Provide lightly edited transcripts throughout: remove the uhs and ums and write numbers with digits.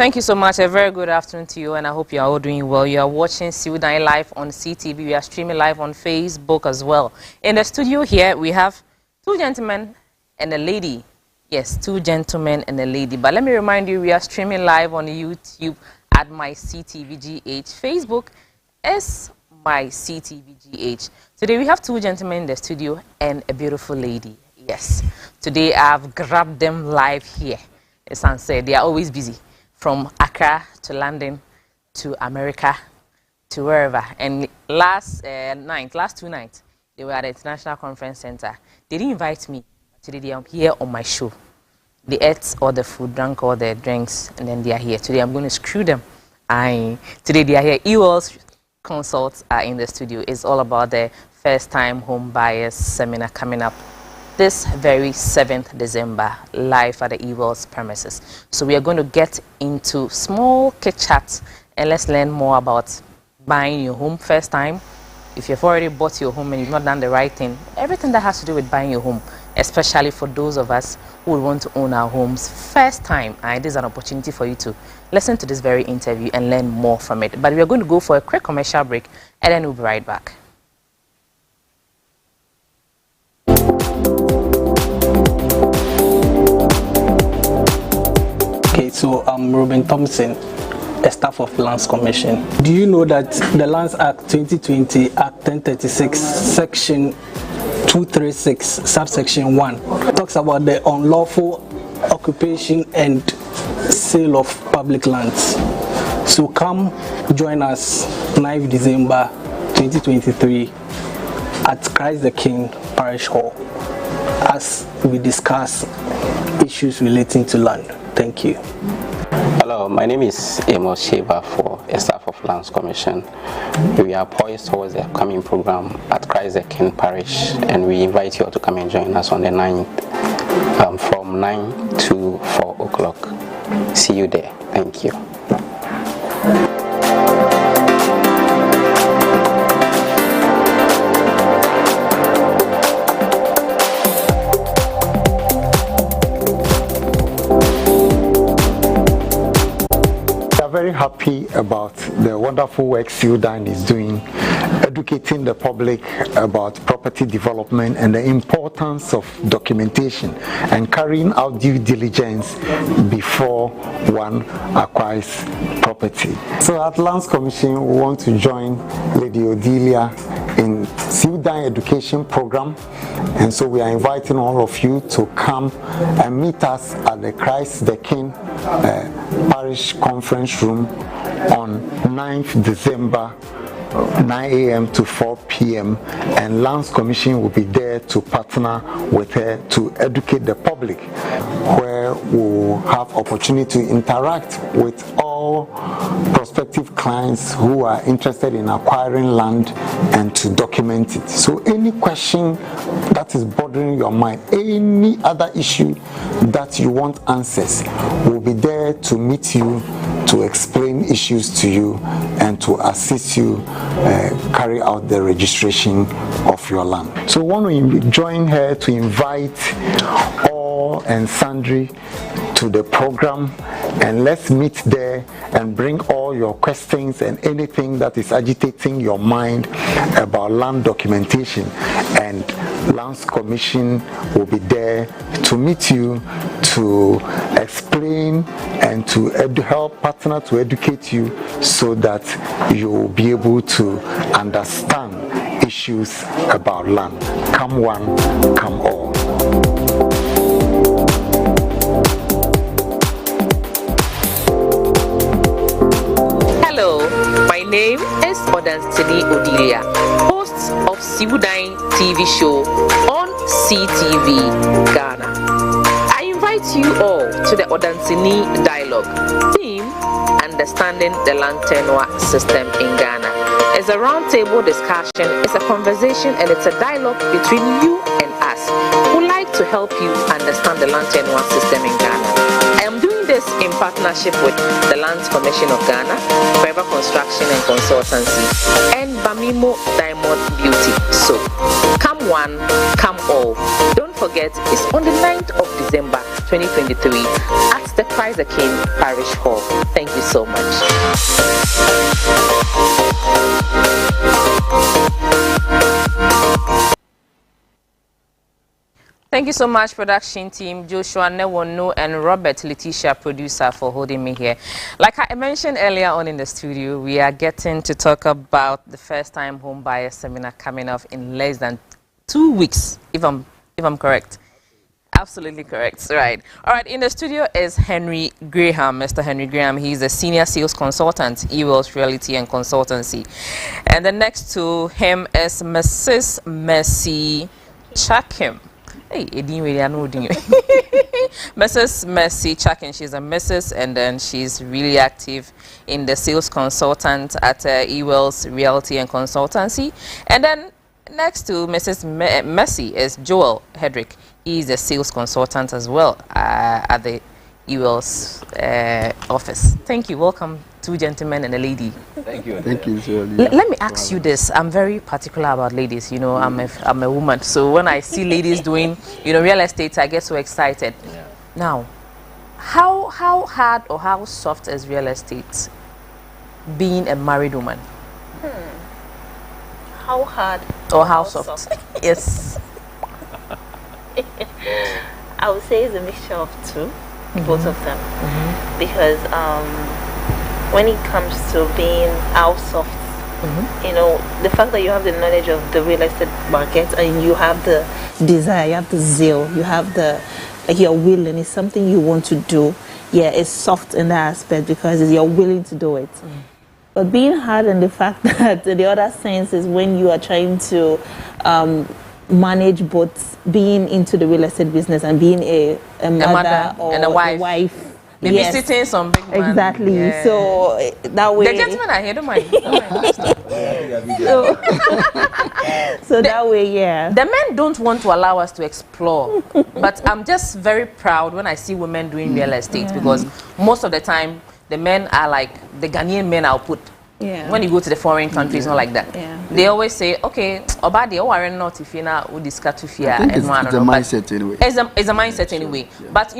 Thank you so much. A very good afternoon to you, and I hope you are all doing well. You are watching Siwudai live on CTV. We are streaming live on Facebook as well. In the studio here, we have two gentlemen and a lady. Yes, two gentlemen and a lady. But let me remind you, we are streaming live on YouTube at my CTVGH. Facebook is my CTVGH. Today we have two gentlemen in the studio and a beautiful lady. Yes, today I've grabbed them live here. As I said, they are always busy. From Accra to London to America to wherever. And last two nights, they were at the International Conference Center. They didn't invite me. Today they are here on my show. They ate all the food, drank all the drinks, and then they are here. Today I'm going to screw them. Today they are here. EWOL's consults are in the studio. It's all about the first-time home buyers seminar coming up this very 7th December, live at the EWOL's premises. So we are going to get into small chit chats and let's learn more about buying your home first time. If you've already bought your home and you've not done the right thing, everything that has to do with buying your home, especially for those of us who would want to own our homes first time. And this is an opportunity for you to listen to this very interview and learn more from it. But we are going to go for a quick commercial break and then we'll be right back. So I'm Ruben Thompson, a staff of Lands Commission. Do you know that the Lands Act 2020, Act 1036, Section 236, subsection 1, talks about the unlawful occupation and sale of public lands. So come join us 9th December 2023 at Christ the King Parish Hall as we discuss issues relating to land. Thank you. Hello, my name is Amos Sheba for a staff of Lands Commission. We are poised towards the coming program at Christ the King Parish, and we invite you all to come and join us on the 9th from 9 to 4 o'clock. See you there. Thank you. Very happy about the wonderful work Siwudai is doing, educating the public about property development and the importance of documentation and carrying out due diligence before one acquires property. So at Lands Commission, we want to join Lady Odilia in Siwudai education program, and so we are inviting all of you to come and meet us at the Christ the King Parish Conference Room on 9th December, 9 a.m. to 4 p.m. and Lands Commission will be there to partner with her to educate the public, where we'll have opportunity to interact with all prospective clients who are interested in acquiring land and to document it. So any question that is bothering your mind, any other issue that you want answers, we'll be there to meet you, to explain issues to you and to assist you carry out the registration of your land. So we want to join her to invite all and sundry to the program, and let's meet there and bring all your questions and anything that is agitating your mind about land documentation, and Lands Commission will be there to meet you, to explain and to help partner to educate you so that you will be able to understand issues about land. Come one, come all. Hello, my name is Odansini Odilia, host of Siwudai TV show on CTV Ghana. I invite you all to the Odansini Dialogue. Theme: Understanding the Land Tenure System in Ghana. It's a roundtable discussion, it's a conversation, and it's a dialogue between you and us who like to help you understand the land tenure system in Ghana. I am doing this in partnership with the Lands Commission of Ghana, Forever Construction and Consultancy, and Bamimo Diamond Beauty. So, come one, come all. Don't forget, it's on the 9th of December 2023 at the Christ the King Parish Hall. Thank you so much. Thank you so much, production team, Joshua Newono and Robert Letitia, producer, for holding me here. Like I mentioned earlier on in the studio, we are getting to talk about the first-time home buyer seminar coming up in less than 2 weeks, if I'm correct. Absolutely correct. Right. All right. In the studio is Henry Graham. Mr. Henry Graham. He's a senior sales consultant, Ewells Realty and Consultancy. And the next to him is Mrs. Mercy Chakim. Hey, Mrs. Mercy Chakin, she's a Mrs. and then she's really active in the sales consultant at Ewells Realty and Consultancy. And then next to Mrs. Mercy is Joel Hedrick. He's a sales consultant as well at the Ewells office. Thank you. Welcome, two gentlemen and a lady. Thank you. Thank you, sir. Let me ask you this. I'm very particular about ladies. You know, I'm a woman. So when I see ladies doing, real estate, I get so excited. Yeah. Now, how hard or how soft is real estate being a married woman? How hard or how soft? Yes. I would say it's a mixture of two, both of them, because when it comes to being how soft, the fact that you have the knowledge of the real estate market and you have the desire, you have the zeal, you have the you're willing, it's something you want to do. Yeah, it's soft in that aspect because you're willing to do it. But being hard in the fact that the other sense is when you are trying to manage both being into the real estate business and being a mother or and a wife. Maybe sitting some big man. Exactly. Yeah. So that way. The gentlemen are here, don't mind. So that way, yeah. The men don't want to allow us to explore, but I'm just very proud when I see women doing real estate because most of the time the men are like the Ghanaian men I'll put. Yeah. When you go to the foreign countries, not like that. Yeah. They always say, okay, Obadi, oh, I not if you know who discuss to fear and it's a mindset anyway. It's a mindset anyway. Yeah. But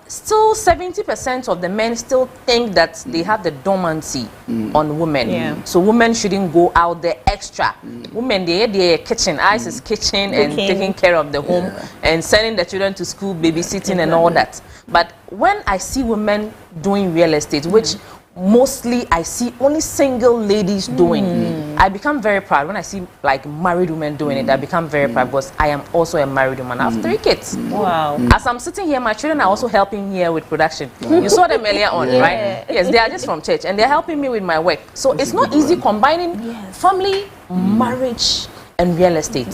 still 70% of the men still think that they have the dormancy on women. Yeah. So women shouldn't go out there extra. Women, they're kitchen, eyes is kitchen and taking care of the home and sending the children to school, babysitting and all that. But when I see women doing real estate, which mostly I see only single ladies doing, I become very proud. When I see like married women doing it, I become very proud because I am also a married woman. I have 3 kids. Wow. As I'm sitting here, my children are also helping here with production. You saw them earlier on, right? Yes, they are just from church and they're helping me with my work. So it's not easy combining family, marriage, and real estate.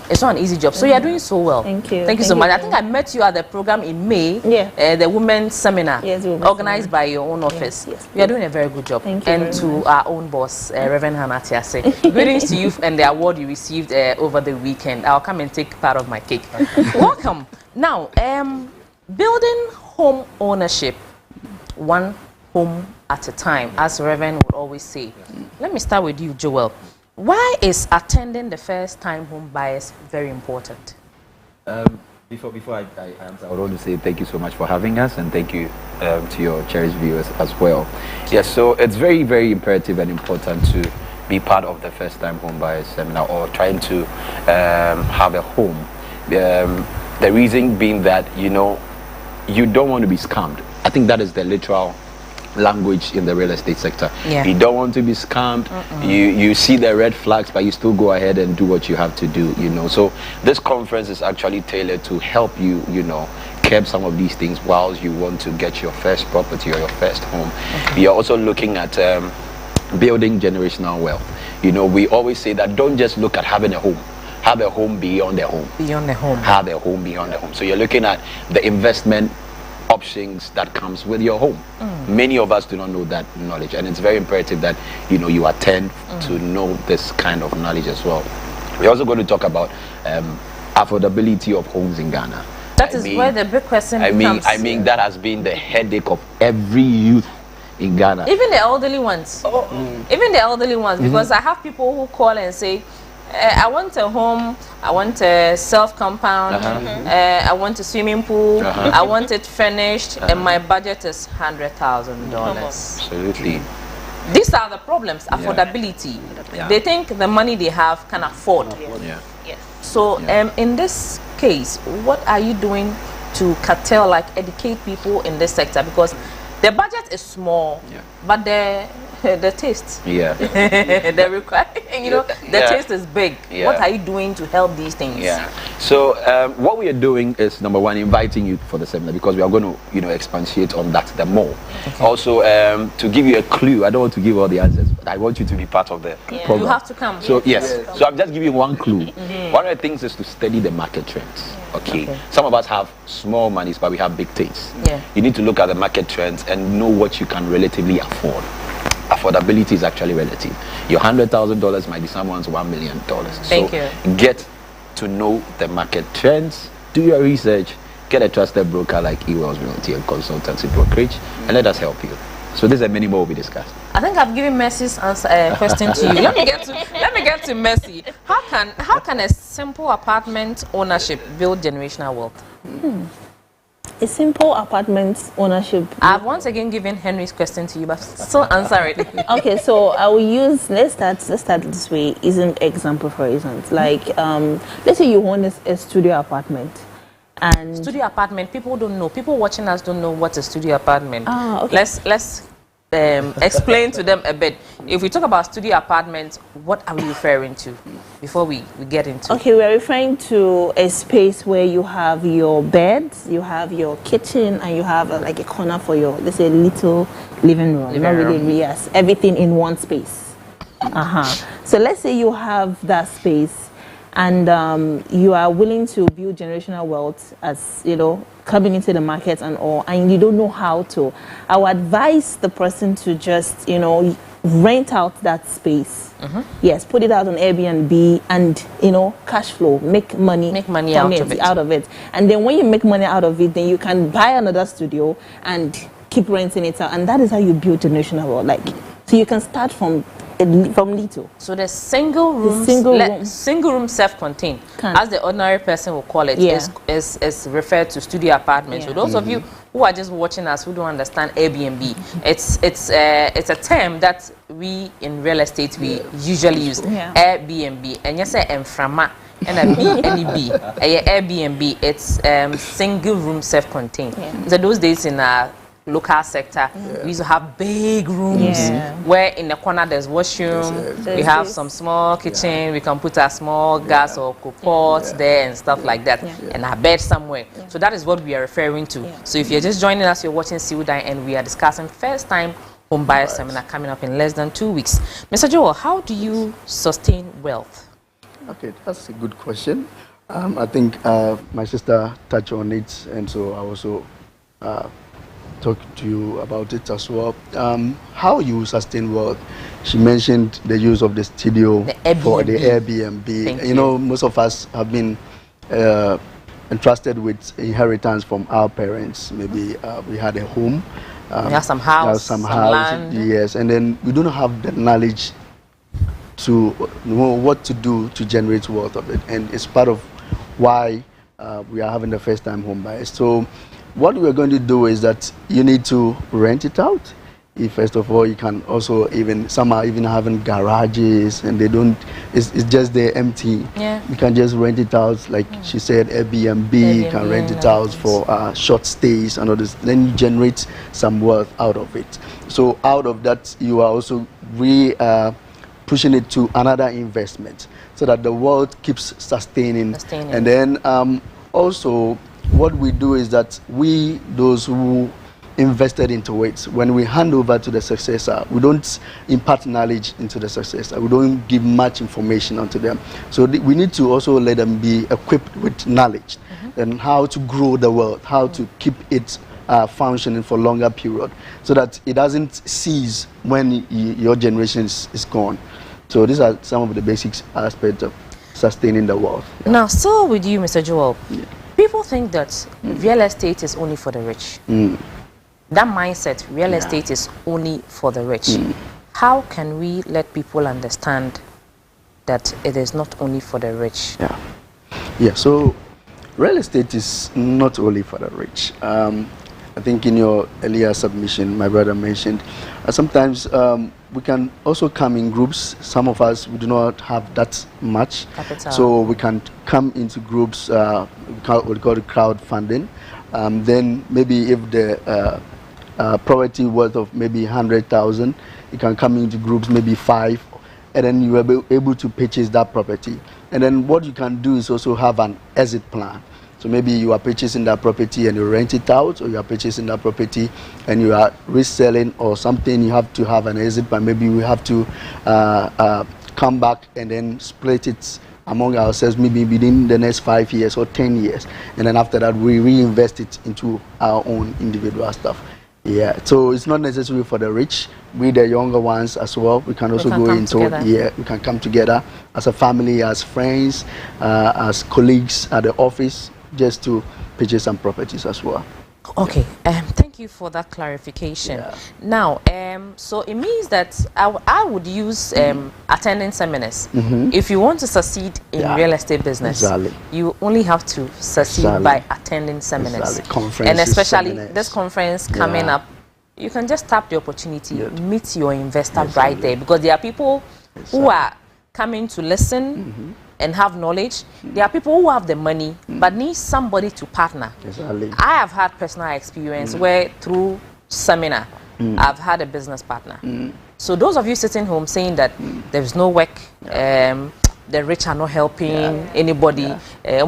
It's not an easy job. So you're doing so well. Thank you. Thank you so much. I think I met you at the program in May, the women's seminar, organized by your own office. Yes. You are doing a very good job. Thank you and to our own boss, Reverend Hannah Tiase. Greetings to you and the award you received over the weekend. I'll come and take part of my cake. Welcome. Now, building home ownership, one home at a time, as Reverend would always say. Let me start with you, Joel. Why is attending the first-time home buyers very important? Before I answer, I would want to say thank you so much for having us and thank you to your cherished viewers as well. Yes, so it's very, very imperative and important to be part of the first-time home buyers seminar or trying to have a home. The reason being that, you don't want to be scammed. I think that is the literal language in the real estate sector. You don't want to be scammed. You see the red flags, but you still go ahead and do what you have to do, So this conference is actually tailored to help you, curb some of these things while you want to get your first property or your first home. We are also looking at building generational wealth. We always say that don't just look at having a home. Have a home beyond the home. Beyond the home. Have a home beyond the home. So you're looking at the investment options that comes with your home. Many of us do not know that knowledge, and it's very imperative that you attend to know this kind of knowledge as well. We're also going to talk about affordability of homes in Ghana. That is where the big question becomes. I mean that has been the headache of every youth in Ghana. Even the elderly ones. Even the elderly ones, because I have people who call and say, I want a home, I want a self-compound, I want a swimming pool, I want it furnished, and my budget is $100,000. Absolutely. These are the problems, affordability. Yeah. They think the money they have can afford. Yeah. Yes. So in this case, what are you doing to curtail, like educate people in this sector? Because the budget is small, but the taste, the require, the taste is big. What are you doing to help these things? So what we are doing is, number one, inviting you for the seminar, because we are going to expatiate on that the more. Also, to give you a clue, I don't want to give all the answers, but I want you to be part of the program. You have to come. So so I'm just giving you one clue. One of the things is to study the market trends. Okay. Some of us have small monies, but we have big things. You need to look at the market trends and know what you can relatively afford. Affordability is actually relative. Your $100,000 might be someone's $1 million. Thank you. Get to know the market trends, do your research, get a trusted broker like Ewell's Realty and Consultancy Brokerage, and let us help you. So this is a many more will be discussed. I think I've given Mercy's answer question to you. Let me get to Mercy. How can a simple apartment ownership build generational wealth? A simple apartment ownership. I've once again given Henry's question to you, but still answer it. Okay, so I will use, let's start this way. Is an example, for instance, like let's say you own a studio apartment, and studio apartment, people don't know. People watching us don't know what a studio apartment. Okay. Let's explain to them a bit. If we talk about studio apartments, what are we referring to before we get into? Okay, we're referring to a space where you have your bed, you have your kitchen, and you have like a corner for your, let's say, little living room. Yes, everything in one space. So let's say you have that space, and you are willing to build generational wealth, as coming into the market and all, and you don't know how to. I would advise the person to just rent out that space. Yes, put it out on Airbnb, and cash flow, make money out of it. And then when you make money out of it, then you can buy another studio and keep renting it out, and that is how you build generational wealth. So you can start from little. So the single room self-contained, as the ordinary person will call it, is referred to studio apartments. So those of you who are just watching us who don't understand Airbnb, it's a term that we in real estate we usually use. Airbnb, and you say Enframa and a Airbnb, it's single room self-contained. So those days in local sector, we used to have big rooms where in the corner there's washroom, we have some small kitchen, we can put a small gas or pot there and stuff like that, and a bed somewhere. So that is what we are referring to. So if you're just joining us, you're watching Siwudai, and we are discussing first time home buyer seminar coming up in less than 2 weeks. Mr. Joel, how do you sustain wealth? Okay, that's a good question. I think my sister touched on it, and so I also talk to you about it as well. How you sustain wealth? She mentioned the use of the studio for the Airbnb. Most of us have been entrusted with inheritance from our parents. Maybe we had a home, we have some house, some land. Yes, and then we don't have the knowledge to know what to do to generate wealth of it, and it's part of why we are having the first time home buyers. So what we're going to do is that you need to rent it out. First of all, you can also some are even having garages, and they don't, it's just they're empty. You can just rent it out, like she said, Airbnb, you can rent it out for short stays and all this. Then you generate some wealth out of it. So out of that, you are also pushing it to another investment, so that the wealth keeps sustaining. And then also, what we do is that those who invested into it, when we hand over to the successor, we don't impart knowledge into the successor. We don't give much information onto them. So we need to also let them be equipped with knowledge and how to grow the wealth, how to keep it functioning for longer period, so that it doesn't cease when your generation is gone. So these are some of the basic aspects of sustaining the wealth. Now, so with you, Mr. Joel, people think that real estate is only for the rich. That mindset, real estate is only for the rich. How can we let people understand that it is not only for the rich? Yeah, so real estate is not only for the rich. I think in your earlier submission, my brother mentioned, sometimes we can also come in groups. Some of us, we do not have that much capital, so we can come into groups, we call it crowdfunding. Then maybe if the property worth of maybe 100,000, you can come into groups, maybe 5, and then you will be able to purchase that property. And then what you can do is also have an exit plan. So maybe you are purchasing that property and you rent it out, or you are purchasing that property and you are reselling or something. You have to have an exit plan. Maybe we have to come back and then split it among ourselves, maybe within the next 5 years or 10 years. And then after that, we reinvest it into our own individual stuff. Yeah, so it's not necessary for the rich. We, the younger ones as well, we can also go into, we can come together as a family, as friends, as colleagues at the office, just to purchase some properties as well. Okay, thank you for that clarification. Now, so it means that I would use attending seminars. If you want to succeed in real estate business, you only have to succeed by attending seminars. And especially this conference coming up, you can just tap the opportunity, meet your investor right there, because there are people who are coming to listen and have knowledge. There are people who have the money but need somebody to partner. I have had personal experience where through seminar I've had a business partner. So those of you sitting home saying that there's no work, the rich are not helping anybody, it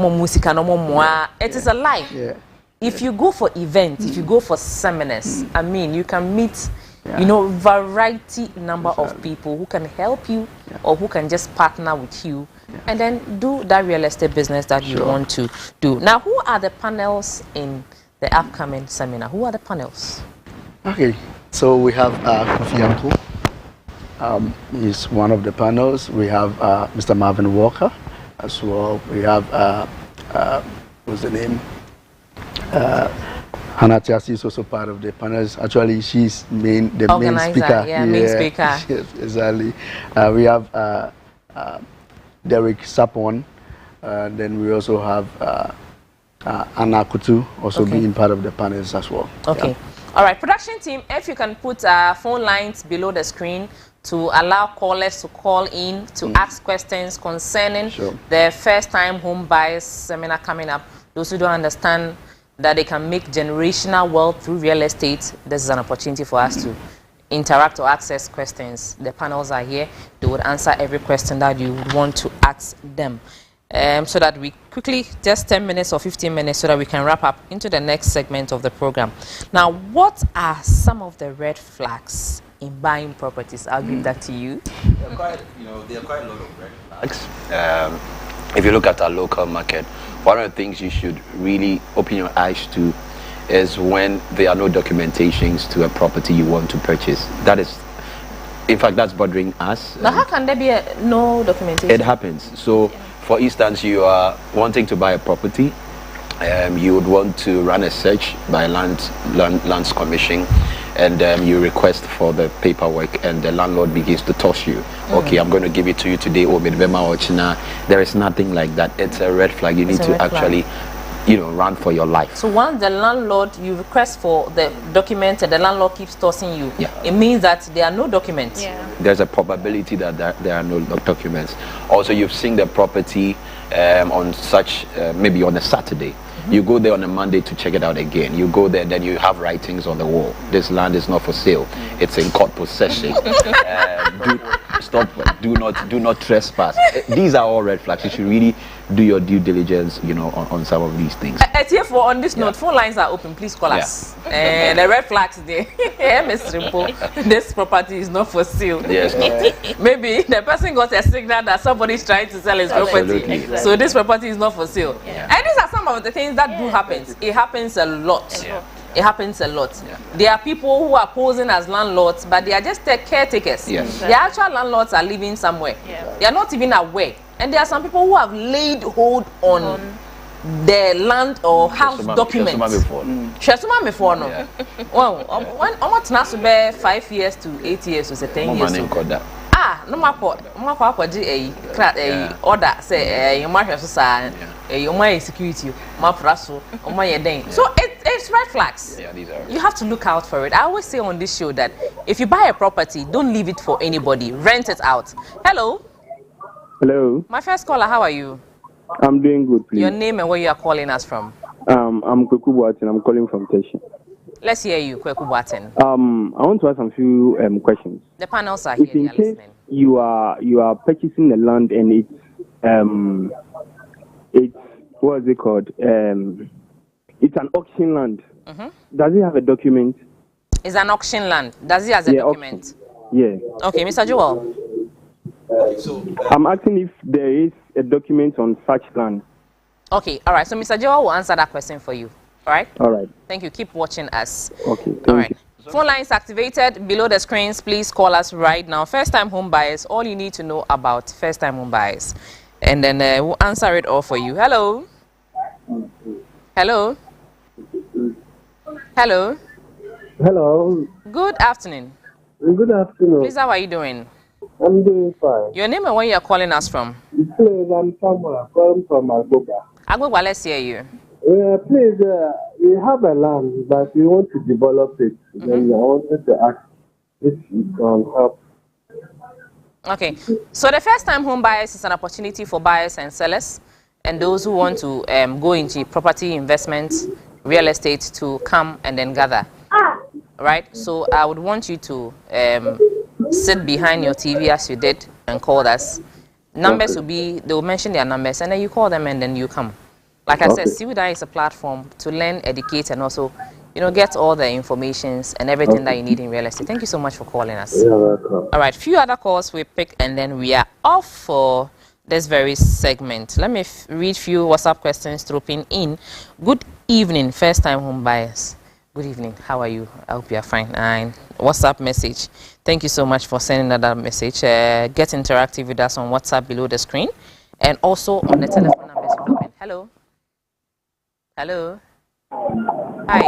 is a lie. If you go for events, if you go for seminars, I mean, you can meet you know, variety number of people who can help you or who can just partner with you and then do that real estate business that you want to do. Now, who are the panels in the upcoming seminar? Who are the panels? Okay, so we have Kofi Anko. He's one of the panels. We have Mr. Marvin Walker as well. We have, what's the name? Hannah Tiasi is also part of the panels. Actually, she's the main speaker. Main speaker. Yes, exactly. We have Derek Sapon. Then we also have Anna Kutu also being part of the panels as well. Okay. All right, production team, if you can put phone lines below the screen to allow callers to call in to ask questions concerning the first-time home buyers seminar coming up. Those who don't understand that they can make generational wealth through real estate, this is an opportunity for us to interact or access questions. The panels are here. They would answer every question that you would want to ask them. So that we quickly, just 10 minutes or 15 minutes, so that we can wrap up into the next segment of the program. Now, what are some of the red flags in buying properties? I'll give that to you. There are quite a lot of red flags. If you look at our local market, one of the things you should really open your eyes to is when there are no documentations to a property you want to purchase. That is, in fact, that's bothering us. Now, how can there be no documentation? It happens. So, for instance, you are wanting to buy a property, you would want to run a search by Lands Commission, and you request for the paperwork, and the landlord begins to toss you. Okay, I'm going to give it to you today, or there is nothing like that. It's a red flag. You need to actually, run for your life. So once the landlord, you request for the document and the landlord keeps tossing you, it means that there are no documents. There's a probability that there are no documents. Also, you've seen the property on such, maybe on a Saturday. You go there on a Monday to check it out again. You go there, then you have writings on the wall. This land is not for sale. It's in court possession. Do not trespass. These are all red flags. You should really do your due diligence, on some of these things. On this note, phone lines are open. Please call us. And the red flags there. Mr. Rimpo, this property is not for sale. Yes, no. Maybe the person got a signal that somebody is trying to sell his property. Exactly. So this property is not for sale. And these are some of the things that do happen. It happens a lot. It happens a lot. There are people who are posing as landlords, but they are just caretakers. The actual landlords are living somewhere. They are not even aware. And there are some people who have laid hold on the land or house documents. Well, when almost 5 years to 8 years was a 10 years. no mako di order say you mark so sa you my security ma praso my den. So it's red flags. Yeah, these are. You have to look out for it. I always say on this show that if you buy a property, don't leave it for anybody. Rent it out. Hello. Hello. My first caller, how are you? I'm doing good, please. Your name and where you are calling us from? I'm Kweku Boatin. I'm calling from Teshi. Let's hear you, Kweku Boatin. I want to ask some few questions. The panels are here. If in case you are purchasing the land and it's what is it called? It's an auction land. Does it have a document? It's an auction land. Does it have a document? Auction. Yeah. Okay, Mr. Joel. So I'm asking if there is a document on such land. Okay, all right. So Mr. Joel will answer that question for you. All right? All right. Thank you. Keep watching us. Okay. All right. Phone lines activated below the screens. Please call us right now. First-time home buyers, all you need to know about first-time home buyers. And then we'll answer it all for you. Hello? Hello? Hello? Hello. Good afternoon. Good afternoon. Please, how are you doing? I'm doing fine. Your name and where you are calling us from? Please, I'm Samuel, calling from Agoba. Agoba, let's hear you. Please, we have a land, but we want to develop it. Then I wanted to ask if you can help. Okay. So the first-time home buyers is an opportunity for buyers and sellers and those who want to go into property investment, real estate to come and then gather. Right? So I would want you to sit behind your TV as you did and call us. Numbers will be, they will mention their numbers and then you call them and then you come. Like I said, CWDI is a platform to learn, educate, and also, get all the informations and everything that you need in real estate. Thank you so much for calling us. You're welcome. All right, few other calls we pick and then we are off for this very segment. Let me read few WhatsApp questions dropping in. Good evening, first-time home buyers. Good evening. How are you? I hope you are fine. And WhatsApp message. Thank you so much for sending that message. Get interactive with us on WhatsApp below the screen and also on the telephone numbers. Hello. Hello. Hi.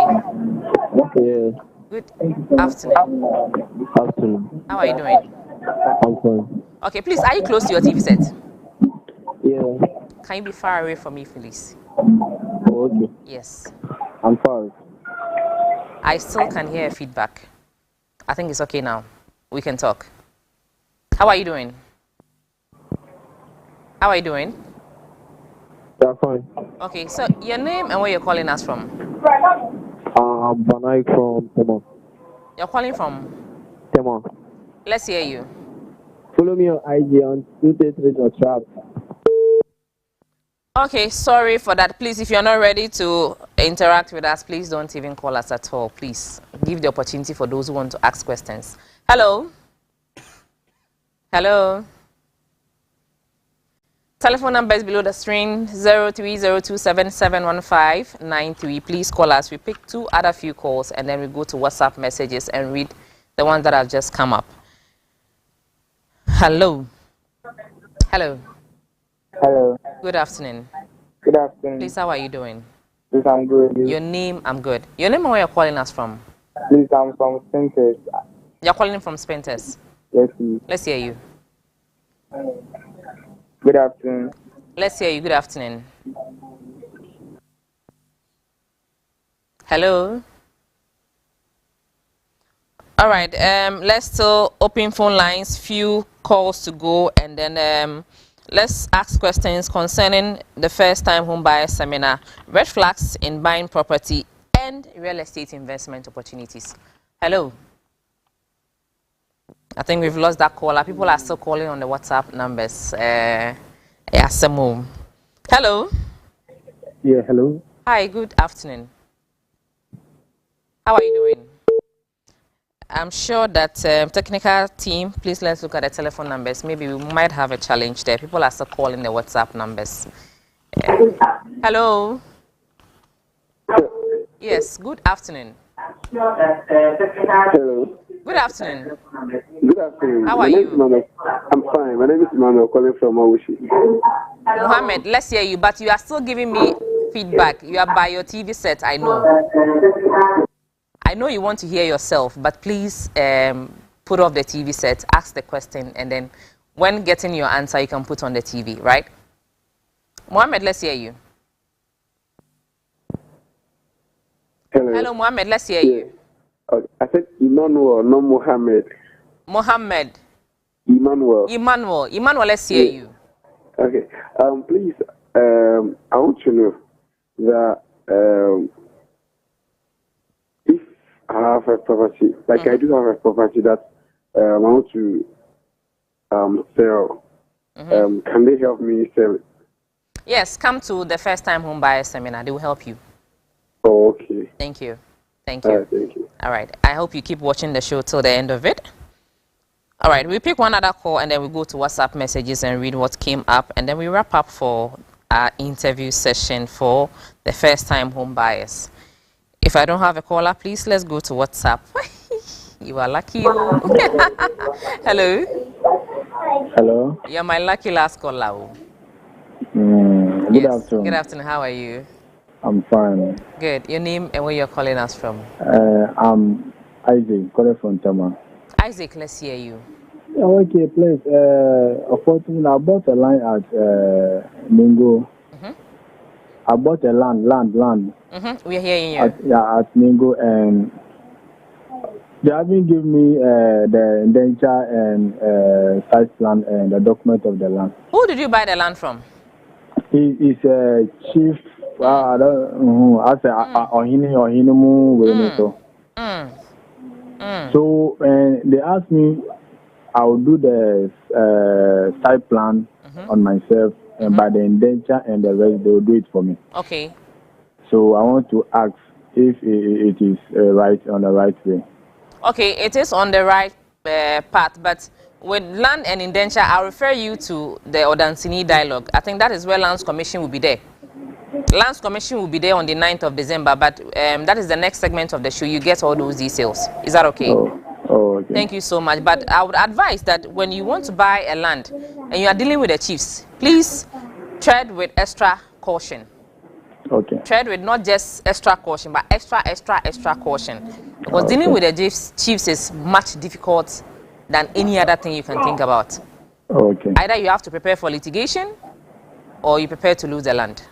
Yeah. Good afternoon. Afternoon. How are you doing? I'm fine. Okay, please, are you close to your TV set? Yeah. Can you be far away from me, please? Oh, okay. Yes. I'm fine. I still can hear feedback. I think it's okay now. We can talk. How are you doing? How are you doing? Yeah, fine. Okay, so your name and where you're calling us from? Banai from Tema. You're calling from? Tema. Let's hear you. Follow me on IG on 233 Trap. Okay, sorry for that. Please, if you're not ready to interact with us, please don't even call us at all. Please give the opportunity for those who want to ask questions. Hello? Hello? Telephone number is below the screen, 0302771593. Please call us. We pick two other few calls and then we go to WhatsApp messages and read the ones that have just come up. Hello. Hello. Hello. Good afternoon. Good afternoon. Please, how are you doing? Please, I'm good. Your name, I'm good. Your name and where you're calling us from? Please, I'm from Spinters. You're calling from Spinters? Yes, please. Let's hear you. Good afternoon. Let's hear you. Good afternoon. Hello. All right. Let's still open phone lines. Few calls to go, and then let's ask questions concerning the first-time home buyer seminar, red flags in buying property, and real estate investment opportunities. Hello. I think we've lost that caller. People are still calling on the WhatsApp numbers. Hello. Yeah, hello. Hi, good afternoon. How are you doing? I'm sure that technical team, please let's look at the telephone numbers. Maybe we might have a challenge there. People are still calling the WhatsApp numbers. Hello. Yes, good afternoon. Hello. Good afternoon. Good afternoon. How are you? I'm fine. My name is Emmanuel, calling from Awushi. Mohammed, let's hear you, but you are still giving me feedback. You are by your TV set, I know. I know you want to hear yourself, but please put off the TV set, ask the question, and then when getting your answer, you can put on the TV, right? Mohammed, let's hear you. Hello, Mohammed, let's hear you. I said Emmanuel, not Mohammed. Mohammed. Emmanuel, let's hear you. Okay. Please, I want to know that if I have a property, like I do have a property that I want to sell, can they help me sell it? Yes, come to the first time home buyer seminar. They will help you. Oh, okay. Thank you. Thank you. Thank you. All right. I hope you keep watching the show till the end of it. All right. We pick one other call and then we go to WhatsApp messages and read what came up. And then we wrap up for our interview session for the first time home buyers. If I don't have a caller, please let's go to WhatsApp. You are lucky. Hello. Hello. You're my lucky last caller. Good afternoon. Good afternoon. How are you? I'm fine. Good. Your name and where you're calling us from? I'm Isaac, calling from Tama. Isaac, let's hear you. Okay, please. Unfortunately, I bought a land at Mingo. I bought a land. We're hearing you. At Mingo, and they haven't given me the indenture and site plan and the document of the land. Who did you buy the land from? He's a chief. I don't. I say So they asked me, I will do the site plan on myself, and by the indenture and the rest, they will do it for me. Okay. So I want to ask if it is right on the right way. Okay, it is on the right path, but with land and indenture, I'll refer you to the Odansini dialogue. I think that is where Lands Commission will be there. Lands Commission will be there on the 9th of December, but that is the next segment of the show. You get all those details. Is that okay? Oh, okay. Thank you so much. But I would advise that when you want to buy a land and you are dealing with the chiefs, please tread with extra caution. Okay. Tread with not just extra caution, but extra caution. Because dealing with the chiefs is much difficult than any other thing you can think about. Okay. Either you have to prepare for litigation or you prepare to lose the land.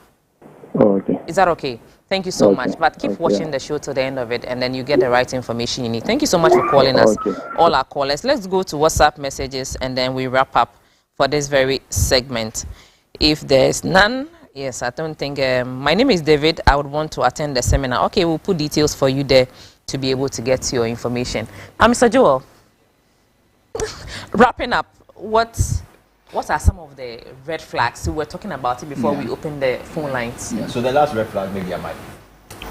Okay. Is that okay? Thank you so much. But keep watching the show till the end of it, and then you get the right information you need. Thank you so much for calling us, all our callers. Let's go to WhatsApp messages, and then we wrap up for this very segment. If there's none, yes, I don't think. My name is David. I would want to attend the seminar. Okay, we'll put details for you there to be able to get your information. Mr. Joel, wrapping up, what are some of the red flags? We were talking about it before we opened the phone lines. Yeah, so the last red flag maybe I might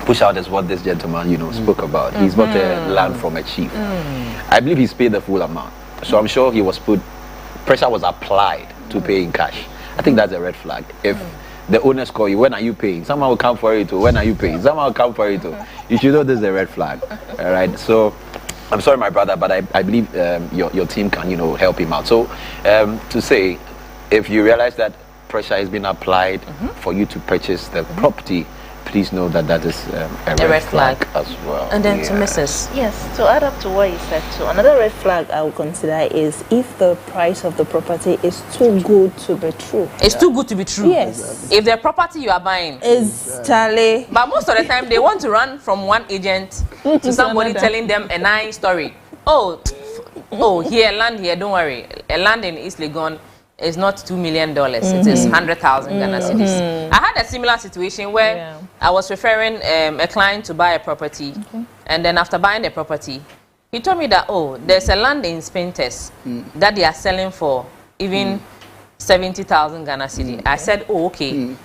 push out is what this gentleman, spoke about. He's bought a land from a chief. I believe he's paid the full amount. So I'm sure he was pressure was applied to pay in cash. I think that's a red flag. If the owners call you, when are you paying? Someone will come for it too. When are you paying? Someone will come for it too. You should know this is a red flag. All right. So I'm sorry, my brother, but I believe your team can, help him out. So to say, if you realize that pressure has been applied for you to purchase the property, please know that that is a red flag as well. And then to Mrs. Yes, to add up to what you said too, another red flag I would consider is if the price of the property is too good to be true. It's too good to be true. Yes. If the property you are buying is Charlie. But most of the time they want to run from one agent to somebody telling them a nice story. Oh, here, land here, don't worry. A land in East Legon is not $2 million. It is 100,000 Ghana cedis. I had a similar situation where I was referring a client to buy a property, and then after buying the property, he told me that there's a land in Spintex that they are selling for even 70,000 Ghana cedi. I said, okay.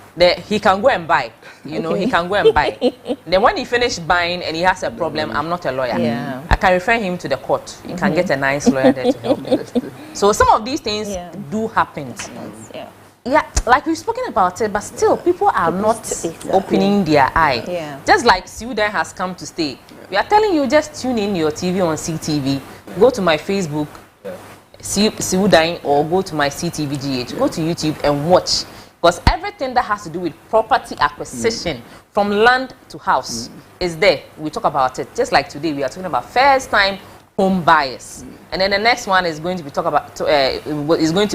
He can go and buy. He can go and buy. Then when he finished buying and he has a problem, I'm not a lawyer. I can refer him to the court. You can get a nice lawyer there to help him. So some of these things do happen. Yeah, like we've spoken about it, but still people are not opening their eye. Just like Sudan has come to stay. We are telling you, just tune in your TV on CTV. Go to my Facebook, Sudan, or go to my CTVGH. Go to YouTube and watch. Because everything that has to do with property acquisition from land to house is there. We talk about it. Just like today, we are talking about first time home buyers. And then the next one is going to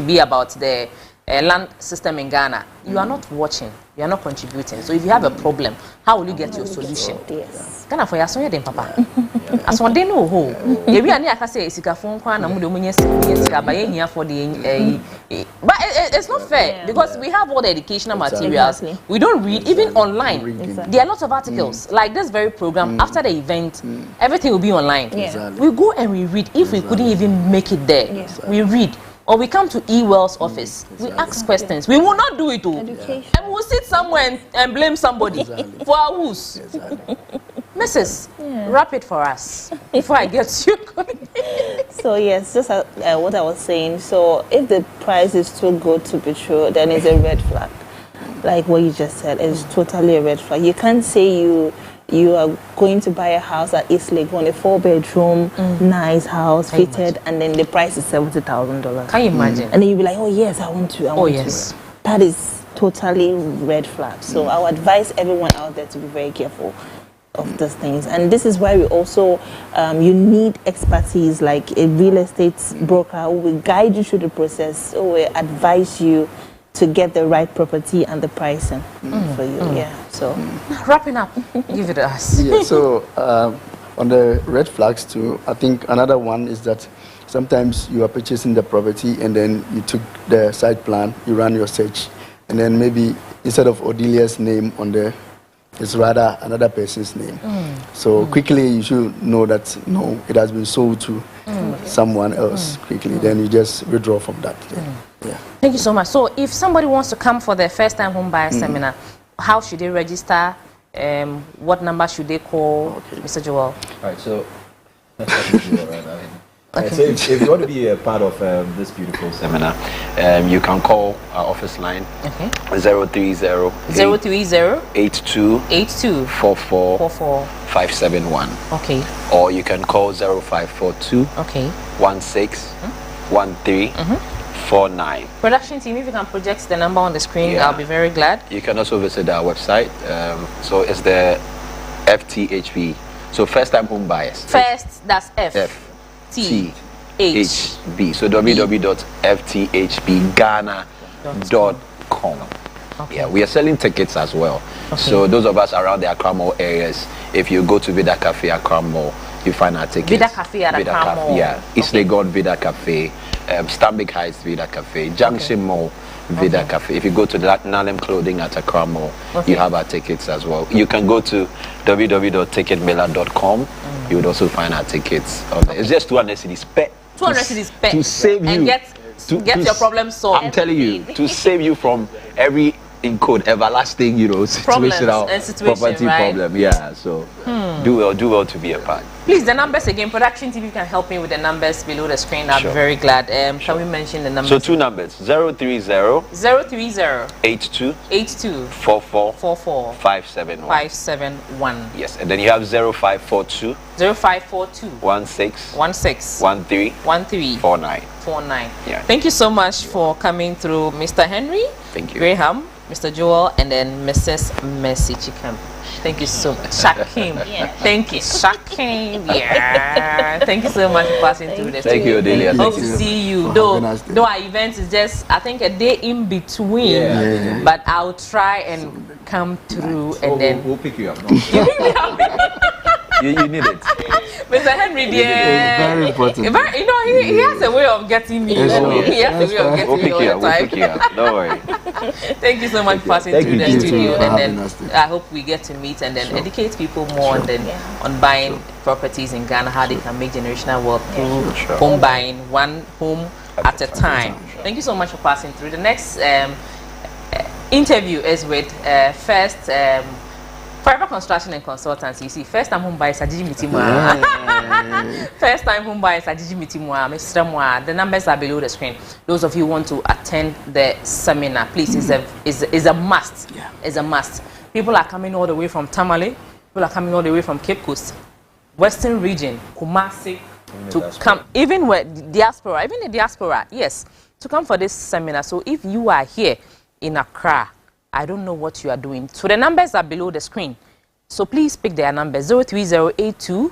be about the land system in Ghana. You are not watching, you are not contributing. So if you have a problem, how will you get your solution? Yes. Ghana for your son, papa. As one day no ho. If you are near say sika phone kwa na mude munye sika ba here for the but it's not fair because we have all the educational materials. We don't read even online. There are lots of articles like this very program after the event. Everything will be online. We go and we read. If we couldn't even make it there, we read. Or we come to E-Well's office, we ask questions. We will not do it all. And we will sit somewhere and blame somebody for our woos. Mrs., wrap it for us before I get you going. So yes, just what I was saying. So if the price is too good to be true, then it's a red flag. Like what you just said, it's totally a red flag. You can't say you are going to buy a house at East Lake, a 4-bedroom, nice house, fitted, and then the price is $70,000. Can you imagine? And then you'll be like, oh yes, I want to. That is totally red flag. So I would advise everyone out there to be very careful of these things. And this is why we also, you need expertise like a real estate broker who will guide you through the process, who will advise you to get the right property and the pricing for you. So wrapping up, give it to us. So on the red flags too, I think another one is that sometimes you are purchasing the property and then you took the site plan, you ran your search, and then maybe instead of Odilia's name on there, it's rather another person's name. So quickly you should know that no, it has been sold to someone else quickly. Then you just withdraw from that. Thank you so much. So if somebody wants to come for their first time home buyer seminar, how should they register? What number should they call, Mr. Joel? All right, so so if you want to be a part of this beautiful seminar, you can call our office line 030 82 44 571. Okay. Or you can call 0542 16 13 49. Production team, if you can project the number on the screen, I'll be very glad. You can also visit our website. So it's the FTHB. So first time home buyers. First, that's FTHB. So www.fthbghana.com. We are selling tickets as well. So those of us around the Accra Mall areas, if you go to Vida Cafe Accra Mall, you find our tickets. Vida Cafe at Accra Mall. East Legon Vida Cafe, Stambik Heights Vida Cafe, Junction Mall Vida Cafe. If you go to Nalem Clothing at Accra Mall, you have our tickets as well. You can go to www.ticketmailer.com. You would also find our tickets on there. It's just 200 cedis per. 200 cedis per. To save you. And get your problem solved. I'm telling you, to save you from every everlasting, situational property problem. So do well to be a part. Please, the numbers again. Production TV can help me with the numbers below the screen. I'll be very glad. Can we mention the numbers? So two numbers: 030 82 44 571. Yes, and then you have 0542 16 13 49. Thank you so much for coming through, Mr. Henry. Thank you, Graham, Mr. Joel, and then Mrs. Mercy Chikam. Thank you so much. Shakim. Thank you, Shakim. Thank you so much for passing through this. Thank you, Odilia. Hope to see you. Though our event is just, I think, a day in between. But I'll try and come through and then we'll pick you up. You pick me up. You need it. Mr. Henry, It's very important. He has a way of getting me. He has a way of getting me all the time. We'll pick you up. Don't worry. Thank you so much for passing through the studio, and then I hope we get to meet and then educate people more on buying properties in Ghana, how they can make generational wealth through home buying, one home at a time. Thank you so much for passing through. The next interview is with First Private Construction and Consultants. You see, first time home buyers Ajiji Mitimwa. First time home buyers Ajiji Mitimwa, Mr. Mwa. The numbers are below the screen. Those of you who want to attend the seminar, please, is a must. It's a must. People are coming all the way from Tamale. People are coming all the way from Cape Coast, Western Region, Kumasi, to come, even with diaspora, even the diaspora, yes, to come for this seminar. So if you are here in Accra, I don't know what you are doing. So the numbers are below the screen. So please pick their numbers: 03082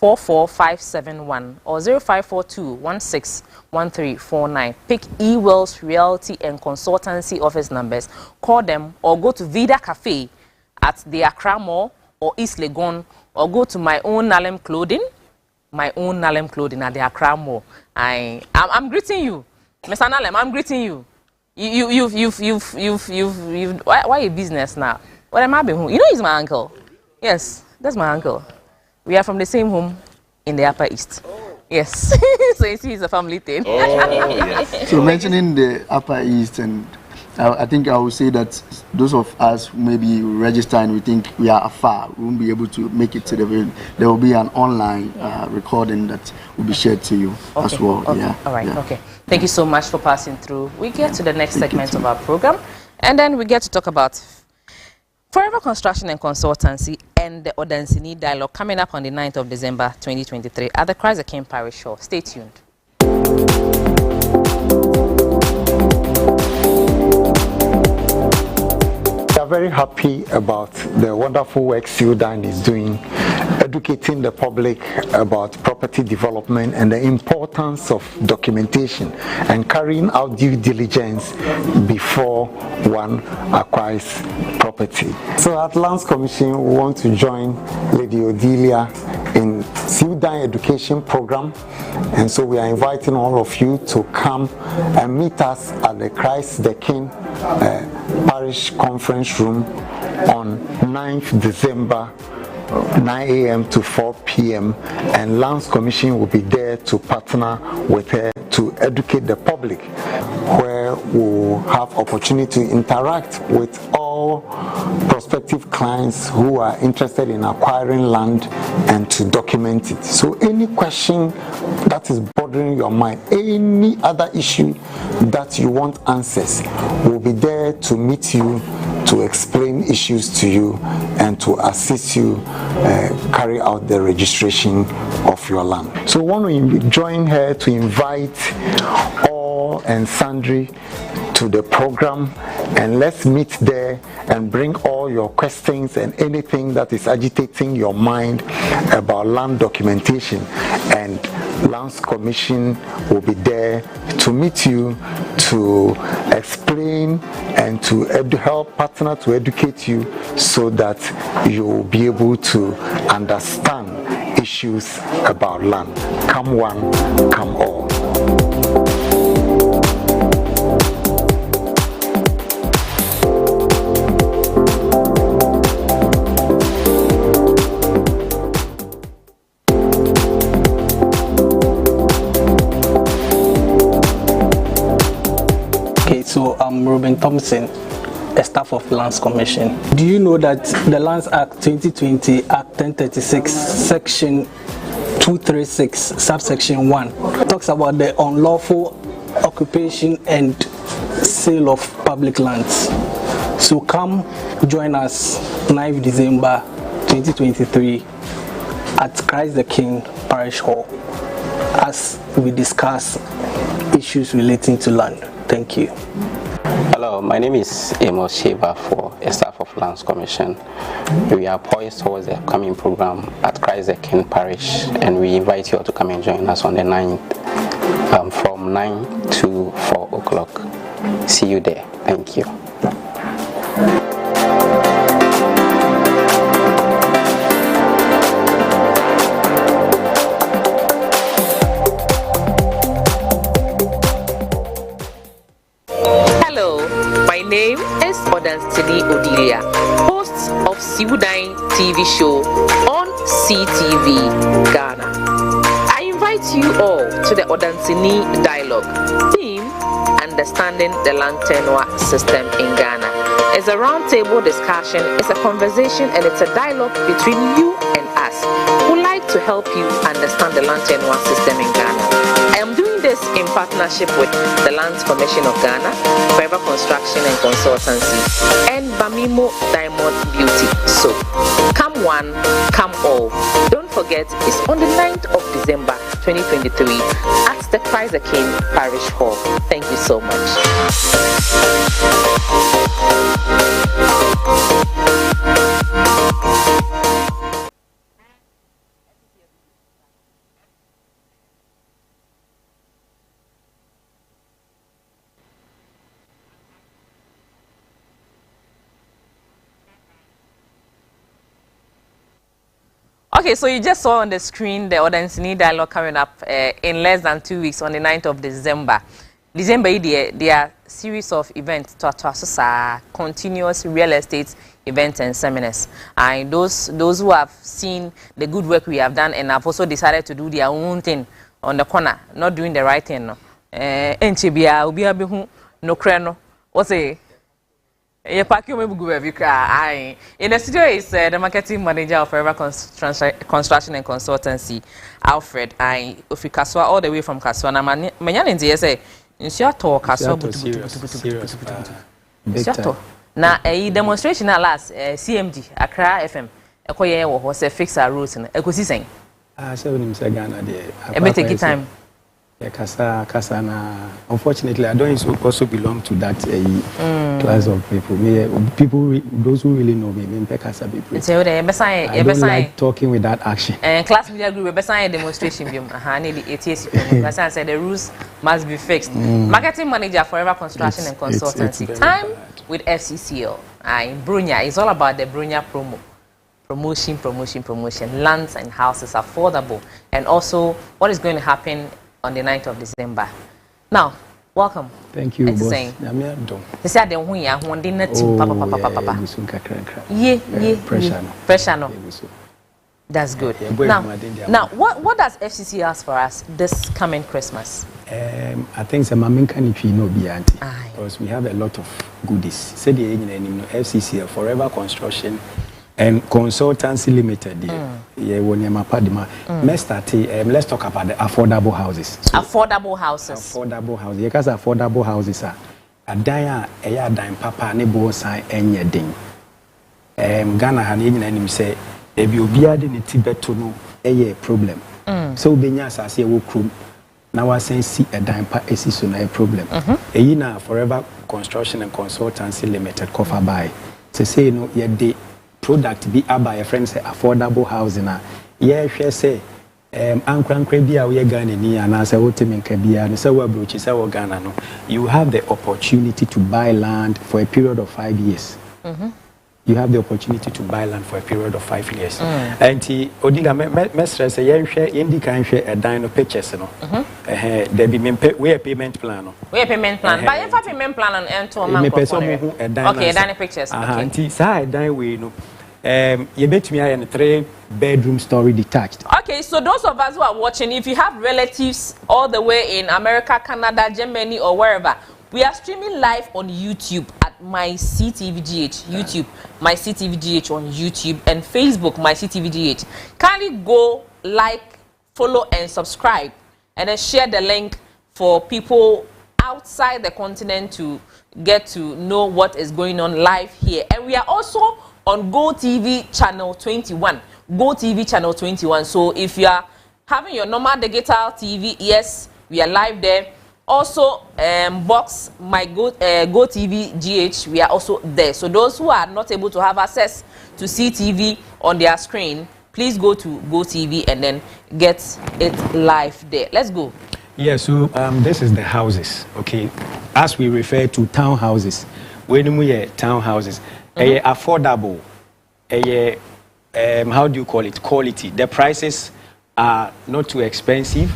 44571 or 0542161349. Pick eWell's Realty and Consultancy office numbers. Call them or go to Vida Cafe at the Accra Mall or East Legon, or go to my own Nalem Clothing at the Accra Mall. I'm greeting you, Mr. Nalem. I'm greeting you. Why a business now? What am I being? You know he's my uncle. Yes, that's my uncle. We are from the same home in the Upper East. Yes. So you see, it's a family thing. Oh, yes. So mentioning the Upper East, and I think I would say that those of us who maybe register and we think we are afar, we won't be able to make it to the video. There will be an online recording that will be shared to you as well. Okay. Yeah. All right. Yeah. Okay. Thank you so much for passing through. We get to the next segment of our program, and then we get to talk about Forever Construction and Consultancy and the Odansini Dialogue coming up on the 9th of December 2023 at the Christ the King Parish Hall. Stay tuned. We are very happy about the wonderful work Sildan is doing, educating the public about property development and the importance of documentation and carrying out due diligence before one acquires property. So at Lands Commission, we want to join Lady Odilia in Sildan education program, and so we are inviting all of you to come and meet us at the Christ the King Parish Conference Room on 9th December, 9 a.m. to 4 p.m. and Lands Commission will be there to partner with her to educate the public, where we'll have opportunity to interact with all prospective clients who are interested in acquiring land and to document it. So any question that is bothering your mind, any other issue that you want answers, we'll be there to meet you, to explain issues to you and to assist you carry out the registration of your land. So we want to join her to invite all and sundry to the program, and let's meet there and bring all your questions and anything that is agitating your mind about land documentation, and Lands Commission will be there to meet you, to explain and to help partner to educate you so that you will be able to understand issues about land. Come one, come all. So I'm Ruben Thompson, a staff of Lands Commission. Do you know that the Lands Act 2020, Act 1036, Section 236, subsection 1, talks about the unlawful occupation and sale of public lands. So come join us 9th December 2023 at Christ the King Parish Hall as we discuss issues relating to land. Thank you. Hello, my name is Amos Sheba for a staff of Lands Commission. We are poised towards the coming program at Christ the King Parish, and we invite you all to come and join us on the 9th from 9 to 4 o'clock. See you there. Thank you. Name is Odansini Odilia, host of Siwudan TV show on CTV Ghana. I invite you all to the Odansini Dialogue. Theme: Understanding the Land Tenure System in Ghana. It's a roundtable discussion, it's a conversation, and it's a dialogue between you and us who like to help you understand the land tenure system in Ghana. I am doing this in partnership with the Lands Commission of Ghana, Forever Construction and Consultancy, and Bamimo Diamond Beauty. So, come one, come all. Don't forget, it's on the 9th of December 2023 at the Christ the King Parish Hall. Thank you so much. Okay, so you just saw on the screen the Odansini dialogue coming up in less than 2 weeks on the 9th of December. There are series of events to continuous real estate events and seminars. And those who have seen the good work we have done and have also decided to do their own thing on the corner, not doing the right thing. No, what's it? In the studio is the marketing manager of Forever Construction and Consultancy, Alfred. I Ofi Kaswa all the way from Kaswa. Na manyan nti say insure talk Kaswa na demonstration last CMG Accra FM ekoye wo ho say fix our roads na ekosi sen say onim say Ghana dey e take time. Kasa na unfortunately I don't also belong to that class of people. Those who really know me, Kasa people. So I don't like talking with that action. Class media group, we a demonstration. I said the rules must be fixed. Marketing manager Forever Construction and Consultancy. Time with FCCL. Brunya. It's all about the Brunya promo. Promotion. Lands and houses affordable. And also what is going to happen on the 9th of December. Now, welcome. Thank you, boss. They said they want pressure no. That's good. Now, what does FCC ask for us this coming Christmas? I think the main country no be anti because we have a lot of goodies. Say the FCC Forever Construction and Consultancy Limited. Let's talk about the affordable houses. Affordable houses. Affordable houses. Because affordable houses are a dime papa ne bo sign any ding. Ghana han say ebi obiade ne Tibet no a problem. So benya asase wo krom na wa sen si a dime pa esi so na a problem. Eyi na Forever Construction and Consultancy Limited cover by. Say no ye de product be by a friend say affordable housing na say ankrankra bia we Ghana ni anase wotemenka bia no say we brochi say we Ghana no you have the opportunity to buy land for a period of 5 years. You have the opportunity to buy land for a period of 5 years. And Odilia me stress say yendi kan hwe a dan no pictures no there be we a payment plan no we a payment plan buy a payment plan on ento man okay dan pictures okay say dan we no you bet me a 3-bedroom story detached. Okay, so those of us who are watching, if you have relatives all the way in America, Canada, Germany, or wherever, we are streaming live on YouTube at My CTVGH. YouTube, My CTVGH on YouTube, and Facebook, My CTVGH. Kindly go like, follow, and subscribe, and then share the link for people outside the continent to get to know what is going on live here. And we are also on GoTV channel 21. GoTV channel 21. So if you are having your normal digital TV, yes, we are live there. Also, box my GoTV GH, we are also there. So those who are not able to have access to CTV on their screen, please go to GoTV and then get it live there. Let's go. Yeah, so this is the houses, okay? As we refer to townhouses, when we are townhouses, affordable, how do you call it? Quality. The prices are not too expensive,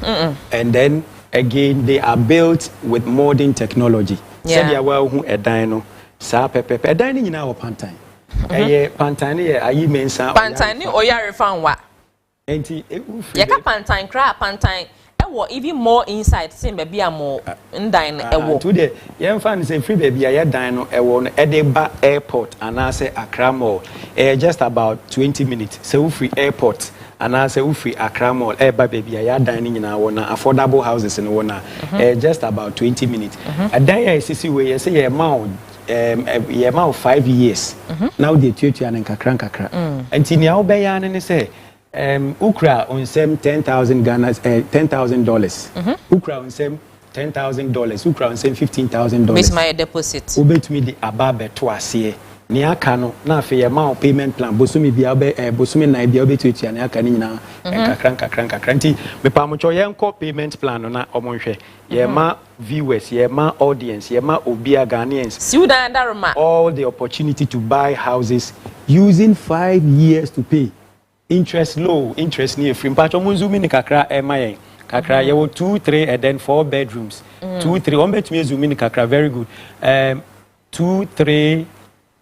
and then again they are built with modern technology. Yeah. So well who a dino, sa pepe, a dining in our pantine. Pantine, a ye mensa. Pantine, or ya refund what? Yaka pantine, crap pantine. Even more inside, same baby, more in dine. Today, young fans say free baby, I dine at Edinburgh Airport, and I say Accra Mall, just about 20 minutes. So free airport, and I say free Accra Mall, baby, I dining in our affordable houses in Wana, just about 20 minutes. And then I see where you say amount 5 years. Now they treat you and Kakra. And Tinia Bayan and say. Ukra on some $10,000 $10,000. Ukra on some $10,000. Ukra on some $15,000. Miss my deposit. Ubet me the ababe twice here. Niakano na fe amount payment plan. Bosumi biabe bosumi na biabe to tia niakani na kakranti. Me pa mocho yenko payment plan na omonhwe. Ye ma viewers, ye ma audience, ye ma obia Ghanaians. All the opportunity to buy houses using 5 years to pay. interest low, interest near free. Pacho munzumi ni kakra emaye. Kakra you 2, 3 and then 4 bedrooms. 2, 3. One bedroom zumi ni kakra very good. 2, 3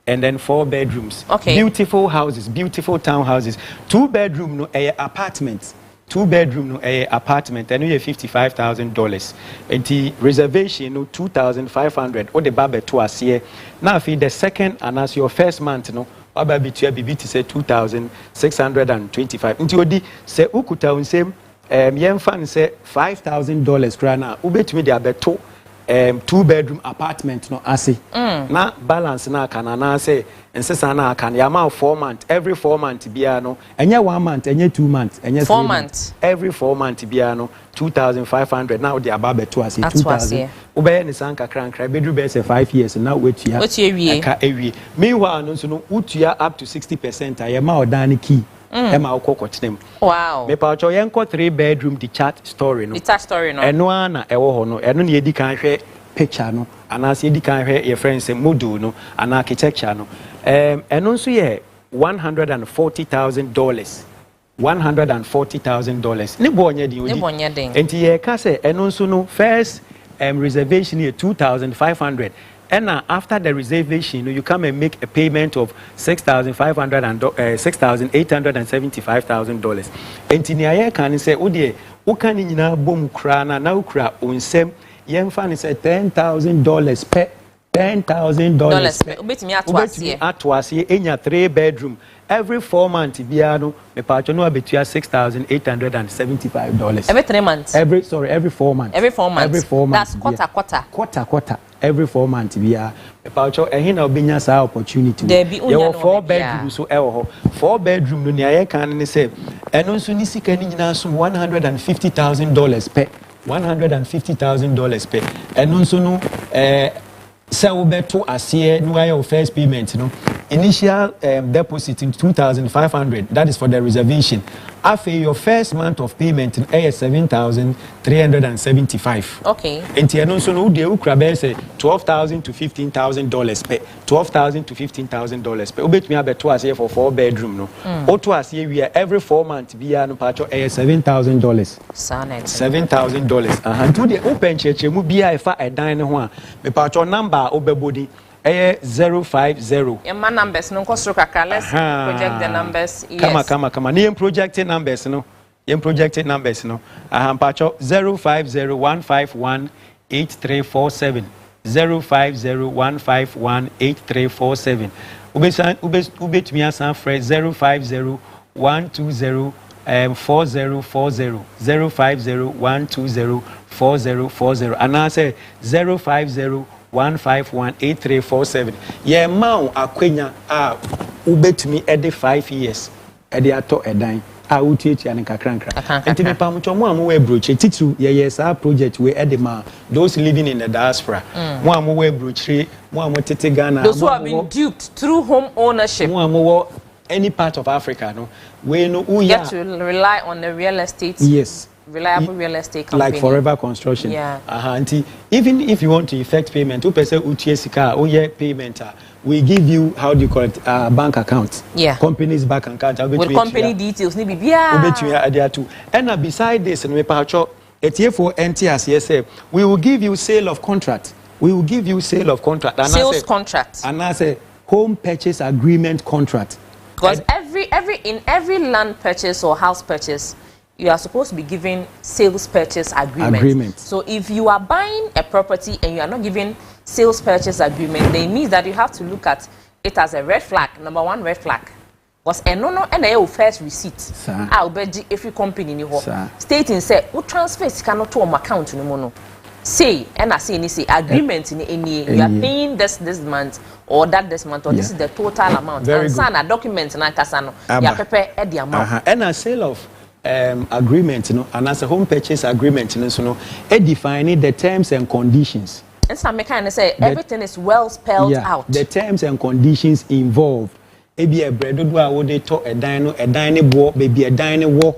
and then 4 bedrooms. Okay. Beautiful houses, beautiful townhouses. 2 bedroom no apartments. 2 bedroom no apartment and you $55,000. And the reservation no 2,500 or the babe to us here. Now for the second and as your first month no Baba bitua bibi to say 2,625. Nti odi say ukuta unsem yemfa say $5,000 krana ubetumi de abeto 2 bedroom apartment no ase. Na balance na kana na say nsesa na kana yama 4 months every 4 months bia no enye 1 month enye 2 months enye 4 months every 4 months bia no 2,500 now the ababe to ase 2,000 ubeye ni sanka krankra bedru be say 5 years now wetua aka ewie meanwhile no so no utua up to 60% ayema odani key ema okokotinem. Wow. Me pa cho yenko 3 bedroom detached story no. Detached story no. Eno ana ewo ho no. Eno ne edi kan hwe picture no. Ana se edi kan hwe your friends model no. Ana architecture no. Eno nso ye $140,000. $140,000. Ne bonye di odi. Ne bonye den. Enti ye ka se eno nso no first reservation here 2,500. And after the reservation, you come and make a payment of $6,875,000. And Tiniaye can say, "Oh dear, ukani nina bom krana na ukra unsem yemfani say $10,000 per $10,000 per. Ubetimi atwasi enya 3 bedroom. Every 4 months, biano me pacho no abetua $6,875. Every 3 months. Every 4 months. Every 4 months. Every 4 months. That's quarter. Every 4 months bia me pacho ehina obinya sa opportunity. There be unya 4 bedroom so ewo ho. 4 bedroom no ne aye kan ne say eno nso ni sika ni nyina so $150,000 per. $150,000 per. Eno nso no say ubeto asiye no your first payment no. Initial deposit in 2,500. That is for the reservation. After your first month of payment in $7,375. Okay. And tiano so no de ukra say $12,000 to $15,000 per. $12,000 to $15,000 per. Obet me abeto asiye for 4 bedroom no. Oto asiye we every 4 months bia no pacho $7,000. $7,000. To the open church mu bia efa edan ne ho a me pacho number obebodi 050. My numbers no cost kakra. Let's project the numbers. Yes. Come. Name projected numbers no. Projected numbers no. Pacho 050-151-8347. 050-151-8347. Ubet me asan fresh 050-120 4040. 050-120 4040. And I say 050-151-8347. Yeah, mau akwenya ubetumi ede 5 years. Ede ato edan. Uti and kakranka. And me pamucho mo amu we broche titu yes our project we ede ma those living in the diaspora. Mo amu we broche, mo amu tete Ghana. Those who have been duped through home ownership. Mo amu any part of Africa no. We no get to rely on the real estate. Yes. Reliable real estate company. Like Forever Construction. Yeah. Even if you want to effect payment, payment, we give you, how do you call it, bank account. Yeah. Company's bank account. With company details. And beside this, we will give you sale of contract. Sales contract. And I say home purchase agreement contract. Because in every land purchase or house purchase, you are supposed to be given sales purchase agreement. So if you are buying a property and you are not given sales purchase agreement, then it means that you have to look at it as a red flag, number 1 red flag. Because no first receipt. I'll bet if you company in your stating say, what transfers cannot to account no more. Say and I say agreement in any you are paying this month or that this month or this is the total amount. Very and sign a document na kasano. You prepare the amount. And a sale of agreement, and as a home purchase agreement, defining the terms and conditions. And some mechanics say everything is well spelled out. The terms and conditions involved. Maybe a bread would they talk a dino walk, maybe a dino walk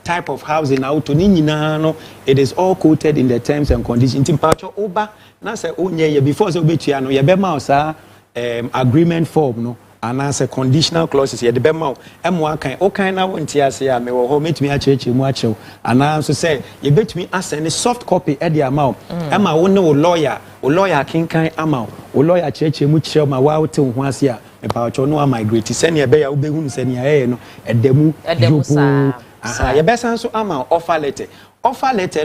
type of housing out to Ninino. It is all quoted in the terms and conditions. In Pacho Oba, Nasa Unye before the Bitiano, Yabema agreement form, no. and as a conditional clauses here the bema emwa kan o kan na wonti ase ya me wo ho metumi a cheche mu a chew and so say you betumi asend soft copy e dia ma ema wo ne wo lawyer kinkan ama wo lawyer cheche mu chew ma wa wote ho ase a me ba cho no migrate send e be ya wo be hunu send e no edemu ye be san so ama offer letter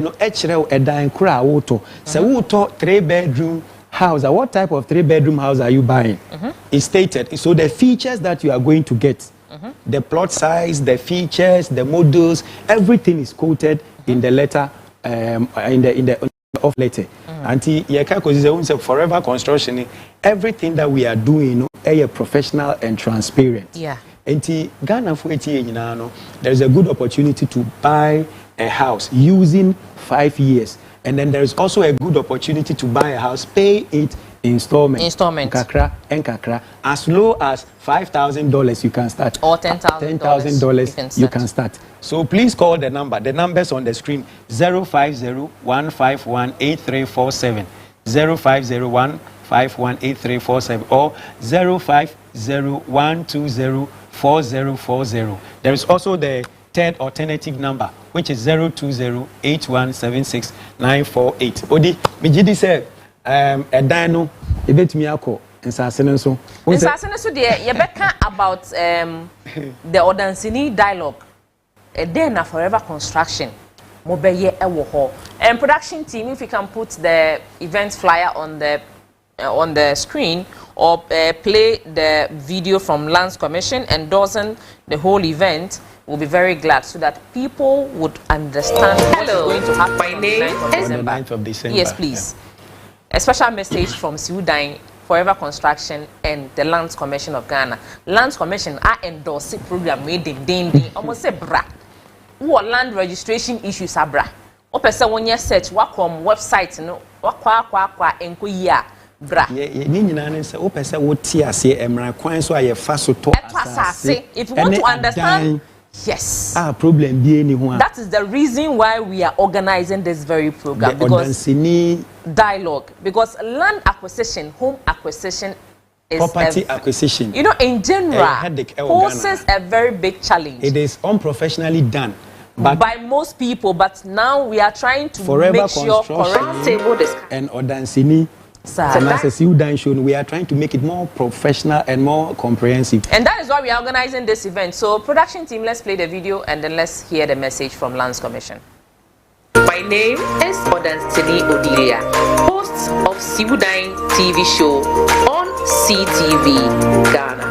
no e kire wo edan kura wo to se wo to 3-bedroom house. What type of 3-bedroom house are you buying? It's stated. So the features that you are going to get, the plot size, the features, the models, everything is quoted in the letter, in the off letter. Until you forever construction, everything that we are doing, is professional and transparent. Yeah. Until Ghana for 8 years, there is a good opportunity to buy a house using 5 years. And then there is also a good opportunity to buy a house, pay it installment. Kakra. As low as $5,000 you can start. Or $10,000 you can start. So please call the number. The numbers on the screen 050-151-8347, 050-151-8347 or 050-120-4040. There is also the third alternative number, which is 020-8176-948. Odi, mijidi say, edano, ebetumi akọ nsasene nso. Nsasene nso de yebeka about the Odansini dialogue. Then na forever construction. Mobeye ewo ho. And production team, if you can put the event flyer on the screen or play the video from Lands Commission endorsing the whole event, we'll be very glad so that people would understand what is going to happen on the 9th of December. Yes, please. A special message from Siudan, Forever Construction, and the Lands Commission of Ghana. Lands Commission are endorsing program made in almost say bra. What land registration issues are bra. O person when you search what website no kwa enko ya bra. Ni nyina ne se o person wo ti ase emra kwan so aye fa so to asase. If you want to understand, yes. Problem be any one. That is the reason why we are organizing this very program. The Odansini dialogue. Because land acquisition, home acquisition is property acquisition. You know, in general, poses a very big challenge. It is unprofessionally done. But by most people, but now we are trying to make sure correct and Odansini we are trying to make it more professional and more comprehensive. And that is why we are organizing this event. So production team, let's play the video and then let's hear the message from Lands Commission. My name is Odansini Odilia, host of Siudan TV show on CTV Ghana.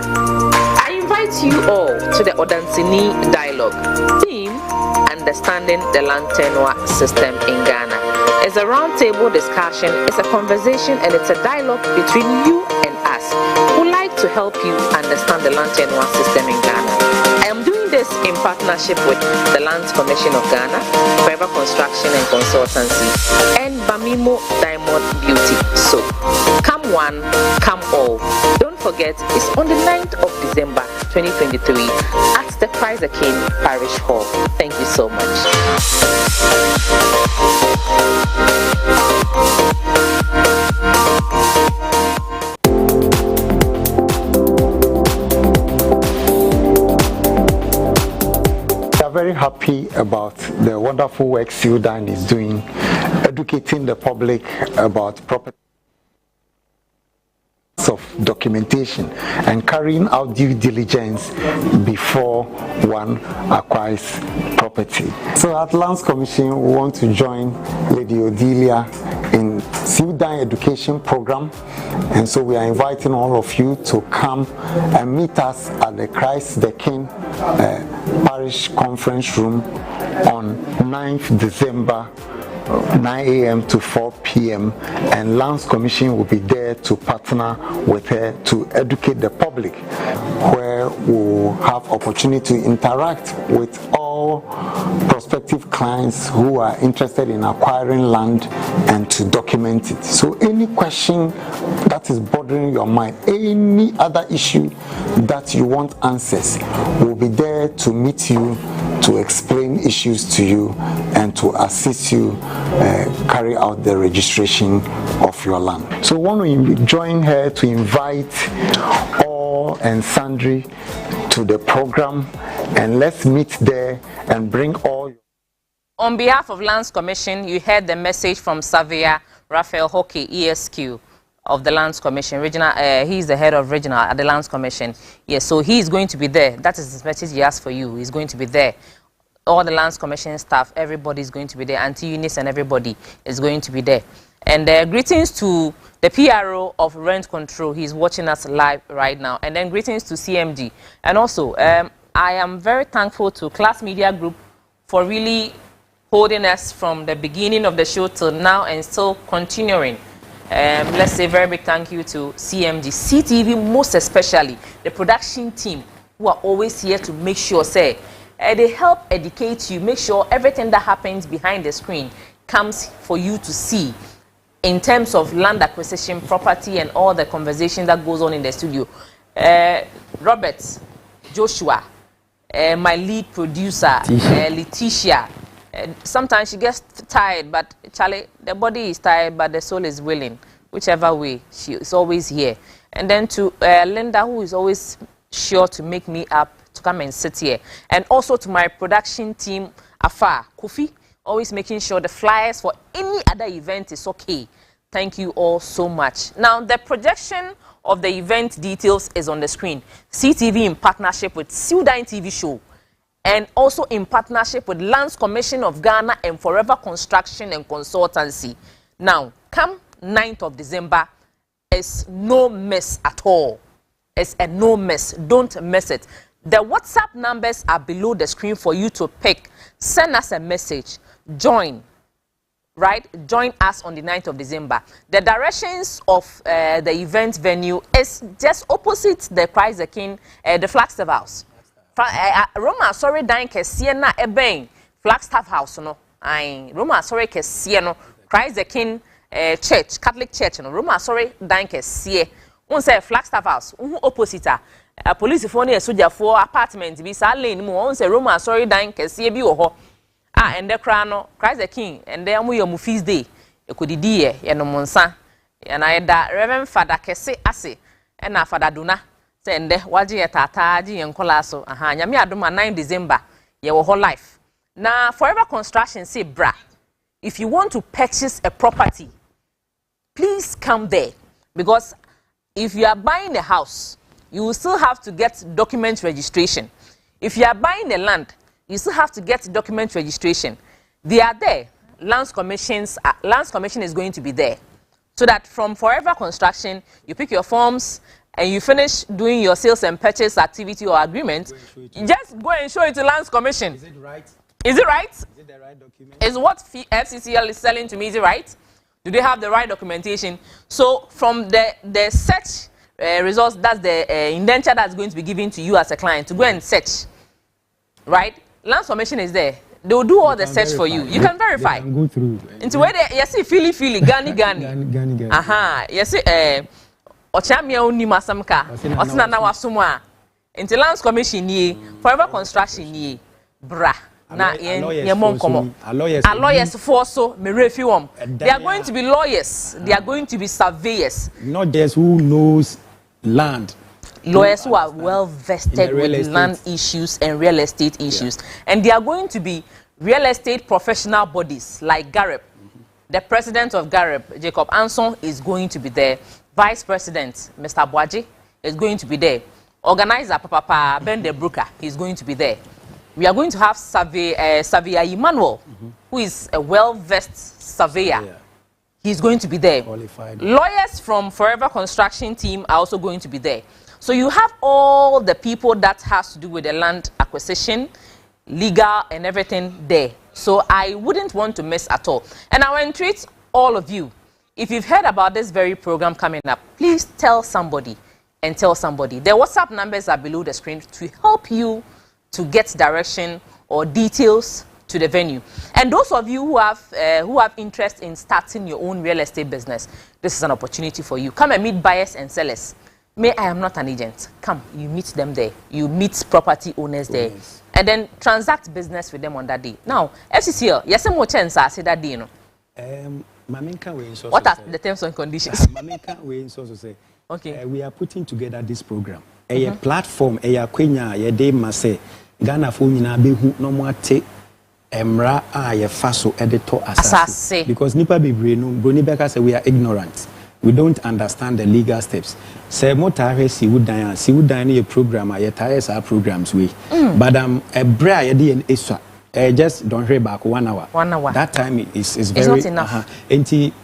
I invite you all to the Odansini dialogue theme, understanding the land tenure system in Ghana. It's a roundtable discussion, it's a conversation, and it's a dialogue between you and us who like to help you understand the land tenure system in Ghana. I am doing this in partnership with the Lands Commission of Ghana, Forever Construction and Consultancy, and Bamimo Diamond Beauty. So, come one, come all. Don't forget, it's on the 9th of December 2023 at the Christ the King Parish Hall. Thank you so much. We are very happy about the wonderful work Siudan is doing, educating the public about property of documentation and carrying out due diligence before one acquires property. So at Lands Commission, we want to join Lady Odilia in Siudan education program, and so we are inviting all of you to come and meet us at the Christ the King Parish Conference Room on 9th December 9 a.m. to 4 p.m. and Lands Commission will be there to partner with her to educate the public, where we'll have opportunity to interact with all prospective clients who are interested in acquiring land and to document it. So any question that is bothering your mind, any other issue that you want answers, we'll be there to meet you, to explain issues to you and to assist you carry out the registration of your land. So we want to join her to invite all all and sundry to the program, and let's meet there and bring all. On behalf of Lands Commission, you heard the message from Xavier Raphael Hockey, ESQ of the Lands Commission. Regional, he's the head of regional at the Lands Commission. Yes, so he's going to be there. That is the message he asked for you. He's going to be there. All the Lands Commission staff, everybody is going to be there. Auntie Eunice and everybody is going to be there. And greetings to the PRO of Rent Control. He's watching us live right now. And then greetings to CMG. And also, I am very thankful to Class Media Group for really holding us from the beginning of the show till now and still continuing. Let's say very big thank you to CMG, CTV most especially, the production team who are always here to make sure, say, they help educate you, make sure everything that happens behind the screen comes for you to see in terms of land acquisition, property, and all the conversation that goes on in the studio. Robert, Joshua, my lead producer, Letitia. Sometimes she gets tired, but Charlie, the body is tired, but the soul is willing. Whichever way, she is always here. And then to Linda, who is always sure to make me up to come and sit here. And also to my production team, Afar, Kofi, always making sure the flyers for any other event is okay. Thank you all so much. Now, the projection of the event details is on the screen. CTV in partnership with Sudan TV Show, and also in partnership with Lands Commission of Ghana and Forever Construction and Consultancy. Now, come 9th of December, it's no mess at all. It's a no mess. Don't miss it. The WhatsApp numbers are below the screen for you to pick. Send us a message. Join. Right? Join us on the 9th of December. The directions of the event venue is just opposite the Christ the King, the Flagstaff House. Roma sorry dying Kesiena Eben Flagstaff House no. Roma sorry Kesieno Christ the King Church, Catholic Church no. Roma sorry dying Kesie. One say Flagstaff House. Opposite a police phone a soldier for apartment be sa lane mo. One say Roma sorry dying Kesie bi wo ho. And the crown Christ the King and then we your feast day. You could die ye no monsa. And I da Reverend Father Kese ase and na Father Duna. Sende waji tata ji enkola so aha nyame adoma 9 December ye wo whole life. Now Forever Construction say bra, if you want to purchase a property, please come there, because if you are buying a house, you will still have to get document registration. If you are buying a land, you still have to get document registration. They are there. Lands Commission is going to be there, so that from Forever Construction you pick your forms and you finish doing your sales and purchase activity or agreement, just go and show it to Lands Commission. Is it right? Is it right? Is it the right document? Is what FCCL is selling to me, is it right? Do they have the right documentation? So from the search results, that's the indenture that's going to be given to you as a client to go and search, right? Lands Commission is there. They will do all the search for you. You can verify. They can go through. Into where they, you see, feely, gani. Aha, you see, Ochamia uni masamka, Otina na wasumwa. Into Lands Commission ye, Forever Construction ye, bra. Na ye mon komo. Lawyers for so me refume. They are going to be lawyers. They are going to be surveyors. Not just who knows land. Lawyers who are well vested with land issues and real estate issues. And they are going to be real estate professional bodies like Gareb. The president of Gareb, Jacob Anson, is going to be there. Vice President, Mr. Boaji, is going to be there. Organizer, Papa Ben de Brooker, is going to be there. We are going to have Surveyor Emmanuel, who is a well-versed surveyor. He's going to be there. Qualified. Lawyers from Forever Construction team are also going to be there. So you have all the people that has to do with the land acquisition, legal and everything there. So I wouldn't want to miss at all. And I will entreat all of you, if you've heard about this very program coming up, please tell somebody and tell somebody. The WhatsApp numbers are below the screen to help you to get direction or details to the venue. And those of you who have interest in starting your own real estate business, this is an opportunity for you. Come and meet buyers and sellers. I am not an agent. Come, you meet them there. You meet property owners there. And then transact business with them on that day. Now, FCCL, yes, more chance I say that day, you know. What are the terms and conditions? Okay. We are putting together this program. a platform a kwenya ye de ma say Ghana fo nyina behu no mo ate emra a ye fa so editor asase because nipa bebre no broni beka say we are ignorant. We don't understand the legal steps. Say motare si wudan ye program ye tires our programs we. But a bra ye de eswa just don't hear back 1 hour. 1 hour. That time is very it's not enough.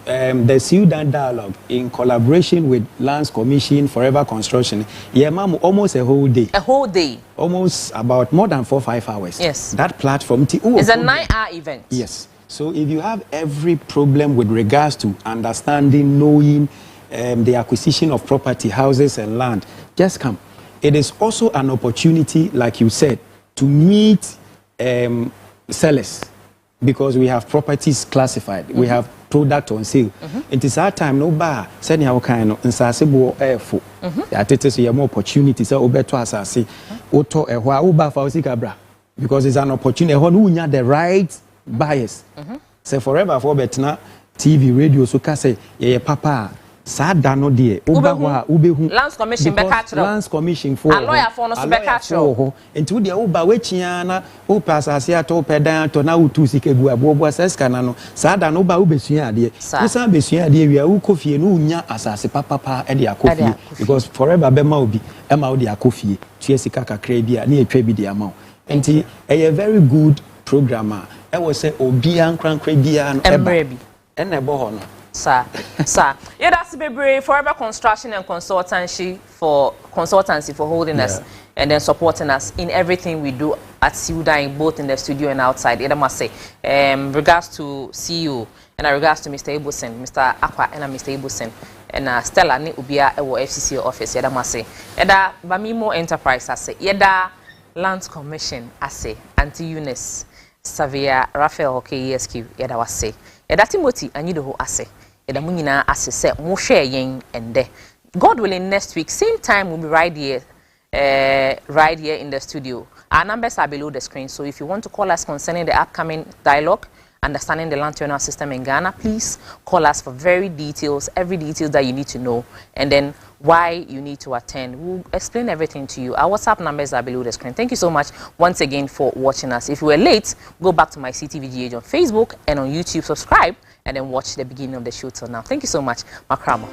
The Sudan dialogue in collaboration with Lands Commission, Forever Construction, almost a whole day. A whole day. Almost about more than 4 or 5 hours. Yes. That platform it's a 9-hour event. Yes. So if you have every problem with regards to understanding, knowing the acquisition of property, houses and land, just come. It is also an opportunity, like you said, to meet sellers because we have properties classified, we have product on sale. It is our time no bar send how kind of insasible airful. That it is more opportunities so better as I say auto a uba for bra because it's an opportunity who the right buyers. Say forever for betna TV radio so can say yeah papa Sada no die ubehu Lands Commission beka Lands Commission for a lawyer for no so beka chro enti dia uba wechia na upasa ase ato pedan to na utu sikegu abobo aseska na no sada no uba ubesua ade usan besua ade wi ukofie no unya asase papa e de akofie because forever be ma obi e ma odi akofie tue sika kakra bia na etwa bi de ama enti a very good programmer e wo say obi ankrankra bia no eba e na ebo ho no Sir. Yeah, that's Bebre Forever Construction and Consultancy for holding us and then supporting us in everything we do at Siudan, both in the studio and outside. I must say, regards to CEO and regards to Mr. Ibusen, Mr. Aqua and Mr. Ibusen and Stella ni ubia ewo FCC office. I must say, yada Bamimo Enterprise ase, yada Lands Commission ase, Anti Eunice, Savia, Raphael Hockey ESQ, yada was say, yada Timothy Anyido ase. Munyina assese mo share yen ende. God willing, next week same time we'll be right here in the studio. Our numbers are below the screen, so if you want to call us concerning the upcoming dialogue, understanding the land tenure system in Ghana, please call us for every detail that you need to know, and then why you need to attend. We'll explain everything to you. Our WhatsApp numbers are below the screen. Thank you so much once again for watching us. If you were late, go back to my CTVGH on Facebook and on YouTube, subscribe, and then watch the beginning of the show till now. Thank you so much, Makrama.